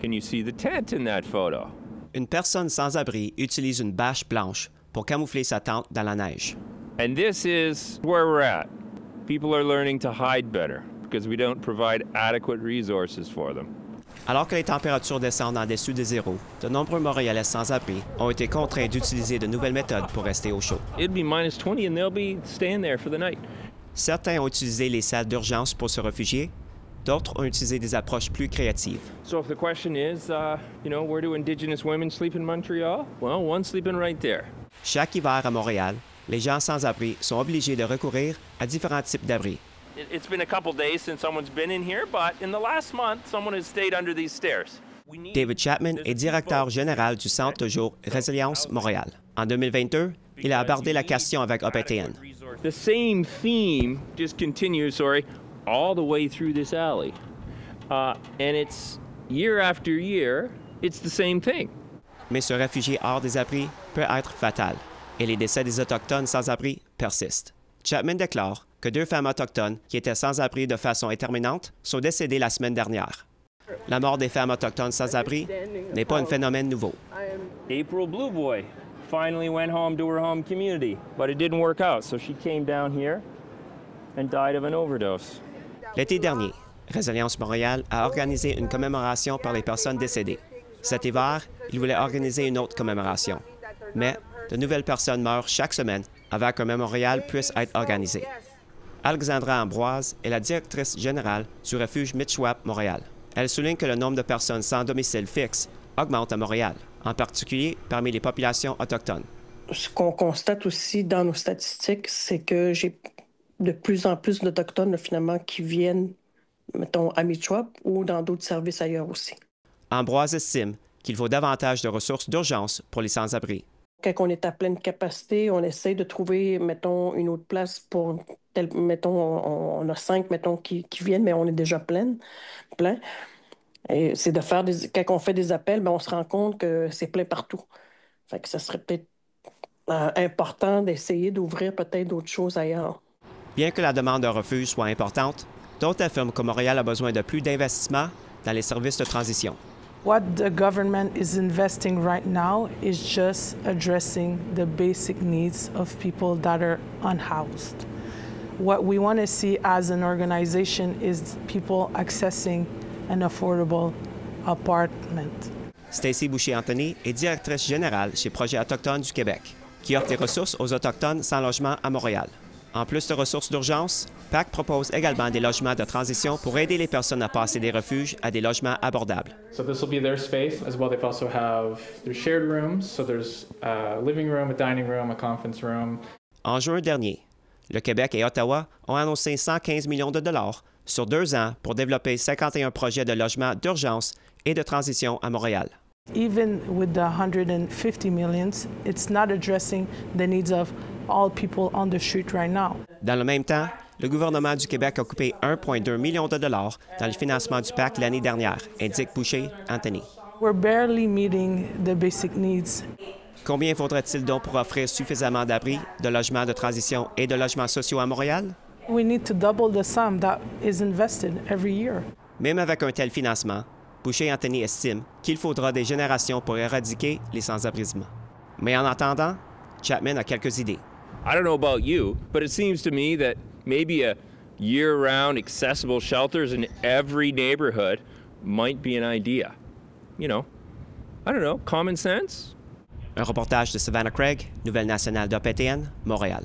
Can you see the tent in that photo? Une personne sans abri utilise une bâche blanche pour camoufler sa tente dans la neige. And this is where we're at. People are learning to hide better because we don't provide adequate resources for them. Alors que les températures descendent en dessous de zéro, de nombreux Montréalais sans-abri ont été contraints d'utiliser de nouvelles méthodes pour rester au chaud. It'd be minus 20 and they'll be staying there for the night. Certains ont utilisé les salles d'urgence pour se réfugier, d'autres ont utilisé des approches plus créatives. So if the question is, where do Indigenous women sleep in Montreal? Well, one's sleeping right there. Chaque hiver à Montréal, les gens sans-abri sont obligés de recourir à différents types d'abris. It's been a couple days since someone's been in here, but in the last month, someone has stayed under these stairs. David Chapman est directeur général du Centre de jour Résilience Montréal. En 2022, il a abordé la question avec OPTN. The same theme just continues, all the way through this alley. And it's year after year, it's the same thing. Mais se réfugier hors des abris peut être fatal et les décès des Autochtones sans-abri persistent. Chapman déclare que 2 femmes autochtones qui étaient sans-abri de façon intermittente sont décédées la semaine dernière. La mort des femmes autochtones sans-abri n'est pas un phénomène nouveau. April Blue Boy finally went home to her home community, but it didn't work out, so she came down here and died of an overdose. L'été dernier, Résilience Montréal a organisé une commémoration pour les personnes décédées. Cet hiver, il voulait organiser une autre commémoration. Mais de nouvelles personnes meurent chaque semaine avant qu'un mémorial puisse être organisé. Alexandra Ambroise est la directrice générale du refuge Mitchwap Montréal. Elle souligne que le nombre de personnes sans domicile fixe augmente à Montréal, en particulier parmi les populations autochtones. Ce qu'on constate aussi dans nos statistiques, c'est que j'ai de plus en plus d'Autochtones finalement qui viennent, mettons, à Mitchwap ou dans d'autres services ailleurs aussi. Ambroise estime qu'il faut davantage de ressources d'urgence pour les sans-abri. Quand on est à pleine capacité, on essaie de trouver, mettons, une autre place pour, mettons, on a 5, mettons, qui viennent, mais on est déjà plein. Et c'est de faire quand on fait des appels, on se rend compte que c'est plein partout. Fait que ça serait peut-être important d'essayer d'ouvrir peut-être d'autres choses ailleurs. Bien que la demande de refuge soit importante, d'autres affirment que Montréal a besoin de plus d'investissement dans les services de transition. What the government is investing right now is just addressing the basic needs of people that are unhoused. What we want to see as an organization is people accessing an affordable apartment. Stacey Boucher-Anthony est directrice générale chez Projet autochtone du Québec, qui offre des ressources aux Autochtones sans logement à Montréal. En plus de ressources d'urgence, PAC propose également des logements de transition pour aider les personnes à passer des refuges à des logements abordables. So this will be their space as well. They also have their shared rooms. So there's a living room, a dining room, a conference room. En juin dernier, le Québec et Ottawa ont annoncé 115 millions de dollars sur 2 ans pour développer 51 projets de logements d'urgence et de transition à Montréal. Even with the 150 millions, it's not addressing the needs of all people on the street right now. Dans le même temps, le gouvernement du Québec a coupé 1,2 million de dollars dans le financement du PAC l'année dernière, indique Boucher-Anthony. We're barely meeting the basic needs. Combien faudrait-il donc pour offrir suffisamment d'abris, de logements de transition et de logements sociaux à Montréal? We need to double the sum that is invested every year. Même avec un tel financement, Boucher-Anthony estime qu'il faudra des générations pour éradiquer les sans-abrisme. Mais en attendant, Chapman a quelques idées. I don't know about you, but it seems to me that maybe a year-round accessible shelters in every neighborhood might be an idea. I don't know, common sense? Un reportage de Savannah Craig, Nouvelle nationale d'OPTN, Montréal.